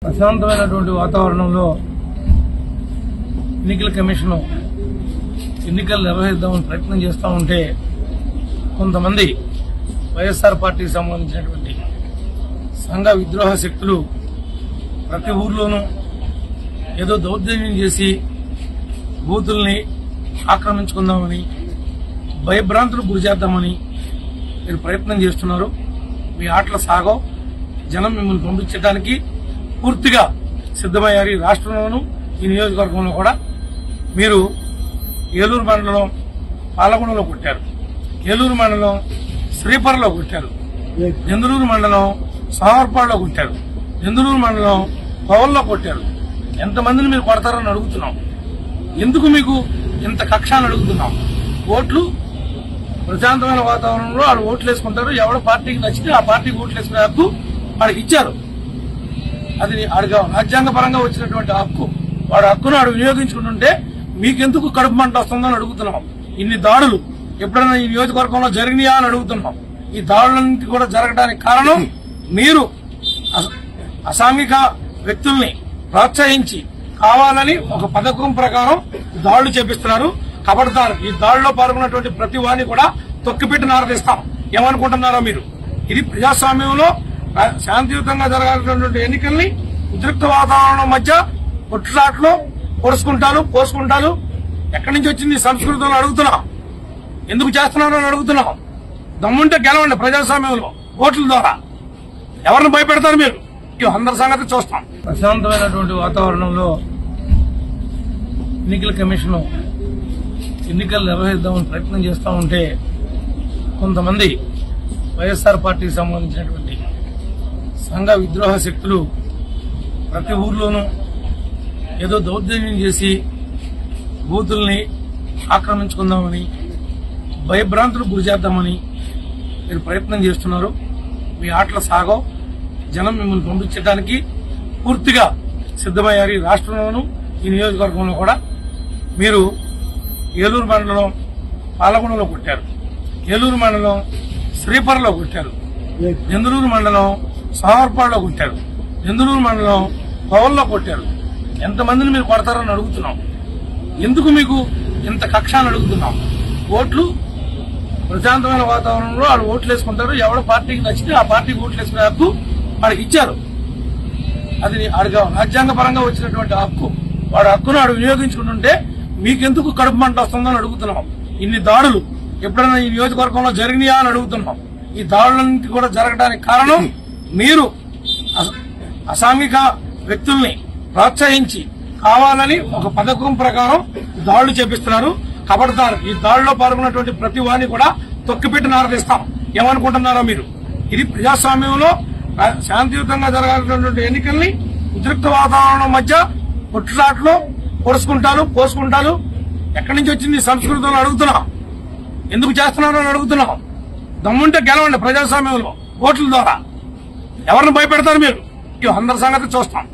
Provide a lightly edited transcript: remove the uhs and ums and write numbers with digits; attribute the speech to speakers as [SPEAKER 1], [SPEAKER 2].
[SPEAKER 1] ప్రశాంతమైనటువంటి వాతావరణంలో ఎన్నికల కమిషన్ ఎన్నికలు నిర్వహిద్దామని ప్రయత్నం చేస్తూ ఉంటే కొంతమంది వైఎస్ఆర్ పార్టీకి సంబంధించినటువంటి సంఘ విద్రోహ శక్తులు ప్రతి ఊర్లోనూ ఏదో దౌర్జన్యం చేసి బూతుల్ని ఆక్రమించుకుందామని భయభ్రాంతులకు గురి చేద్దామని మీరు ప్రయత్నం చేస్తున్నారు. మీ ఆటల సాగో జనం మిమ్మల్ని పంపించడానికి పూర్తిగా సిద్దమయ్యారు. ఈ రాష్ట్రంలోనూ ఈ నియోజకవర్గంలో కూడా మీరు ఏలూరు మండలం పాలకొండలో కొట్టారు, ఏలూరు మండలం శ్రీపర్లో కొట్టారు, దెందులూరు మండలం సామర్పాడులో కొట్టారు, దెందులూరు మండలం పవన్లో కొట్టారు. ఎంతమందిని మీరు కొడతారని అడుగుతున్నాం. ఎందుకు మీకు ఇంత కక్ష అని అడుగుతున్నాం. ఓట్లు ప్రశాంతమైన వాతావరణంలో వాళ్ళు ఓట్లు వేసుకుంటారు. ఎవడ పార్టీకి నచ్చితే ఆ పార్టీకి ఓట్లు వేసుకునే హక్కు వాడికి ఇచ్చారు. అది ఆడిగా రాజ్యాంగ పరంగా వచ్చినటువంటి హక్కు. వాడు హక్కును వాడు వినియోగించుకుంటుంటే మీకెందుకు కడుపు మంట వస్తుందని అడుగుతున్నాం. ఇన్ని దాడులు ఎప్పుడైనా ఈ నియోజకవర్గంలో జరిగినాయా అని అడుగుతున్నాం. ఈ దాడులన్నింటి కూడా జరగడానికి కారణం మీరు అసాంఘిక వ్యక్తుల్ని ప్రోత్సహించి కావాలని ఒక పథకం ప్రకారం దాడులు చేపిస్తున్నారు. కబడ్దారు. ఈ దాడిలో పాల్గొన్నటువంటి ప్రతి వారిని కూడా తొక్కిపెట్టి నారదీస్తాం. ఏమనుకుంటున్నారో మీరు? ఇది ప్రజాస్వామ్యంలో శాంతియుతంగా జరగాల్సినటువంటి ఎన్నికల్ని ఉద్రిక్త వాతావరణం మధ్య కొట్లాట్లో పొడుచుకుంటారు, పోసుకుంటారు. ఎక్కడి నుంచి వచ్చింది సంస్కృతంలో అడుగుతున్నాం. ఎందుకు చేస్తున్నారో అని అడుగుతున్నాం. దమ్ముంటే గెలవండి ప్రజాస్వామ్యంలో ఓట్ల ద్వారా. ఎవరిని భయపెడతారు మీరు? అందరి సంగతి చూస్తాం. ప్రశాంతమైనటువంటి వాతావరణంలో ఎన్నికల కమిషన్ ఎన్నికలు నిర్వహిద్దామని ప్రయత్నం చేస్తూ ఉంటే కొంతమంది వైఎస్ఆర్ పార్టీకి సంబంధించినటువంటి సంఘ విద్రోహ శక్తులు ప్రతి ఊర్లోనూ ఏదో దౌర్జన్యం చేసి బూతుల్ని ఆక్రమించుకుందామని భయభ్రాంతులకు గురి చేద్దామని మీరు ప్రయత్నం చేస్తున్నారు. మీ ఆటల సాగో జనం మిమ్మల్ని పంపించడానికి పూర్తిగా సిద్దమయ్యారు. ఈ రాష్ట్రంలోనూ ఈ నియోజకవర్గంలో కూడా మీరు ఏలూరు మండలం పాలకొండలో కొట్టారు, ఏలూరు మండలం శ్రీపర్లో కొట్టారు, దెందులూరు మండలం సామర్పాడులో కొట్టారు, దెందులూరు మండలం పవన్లో కొట్టారు. ఎంతమందిని మీరు కొడతారని అడుగుతున్నాం. ఎందుకు మీకు ఇంత కక్ష అని అడుగుతున్నాం. ఓట్లు ప్రశాంతమైన వాతావరణంలో వాళ్ళు ఓట్లు వేసుకుంటారు. ఎవడ పార్టీకి నచ్చితే ఆ పార్టీకి ఓట్లు వేసుకునే హక్కు వాడికి ఇచ్చారు. అది ఆడిగా రాజ్యాంగ పరంగా వచ్చినటువంటి హక్కు. వాడు హక్కును వాడు వినియోగించుకుంటుంటే మీకెందుకు కడుపు మంట వస్తుందని అడుగుతున్నాం. ఇన్ని దాడులు ఎప్పుడైనా ఈ నియోజకవర్గంలో జరిగినాయా అని అడుగుతున్నాం. ఈ దాడులన్నింటి కూడా జరగడానికి కారణం మీరు అసాంఘిక వ్యక్తుల్ని ప్రోత్సహించి కావాలని ఒక పథకం ప్రకారం దాడులు చేపిస్తున్నారు. కబడ్దారు. ఈ దాడిలో పాల్గొన్నటువంటి ప్రతి వారిని కూడా తొక్కిపెట్టి నారదీస్తాం. ఏమనుకుంటున్నారో మీరు? ఇది ప్రజాస్వామ్యంలో శాంతియుతంగా జరగాల్సినటువంటి ఎన్నికల్ని ఉద్రిక్త వాతావరణం మధ్య కొట్లాట్లో పొడుచుకుంటారు, పోసుకుంటారు. ఎక్కడి నుంచి వచ్చింది సంస్కృతంలో అడుగుతున్నాం. ఎందుకు చేస్తున్నారో అని అడుగుతున్నాం. దమ్ముంటే గెలవండి ప్రజాస్వామ్యంలో ఓట్ల ద్వారా. ఎవరిని భయపెడతారు మీరు? అందరి సంగతి చూస్తాం.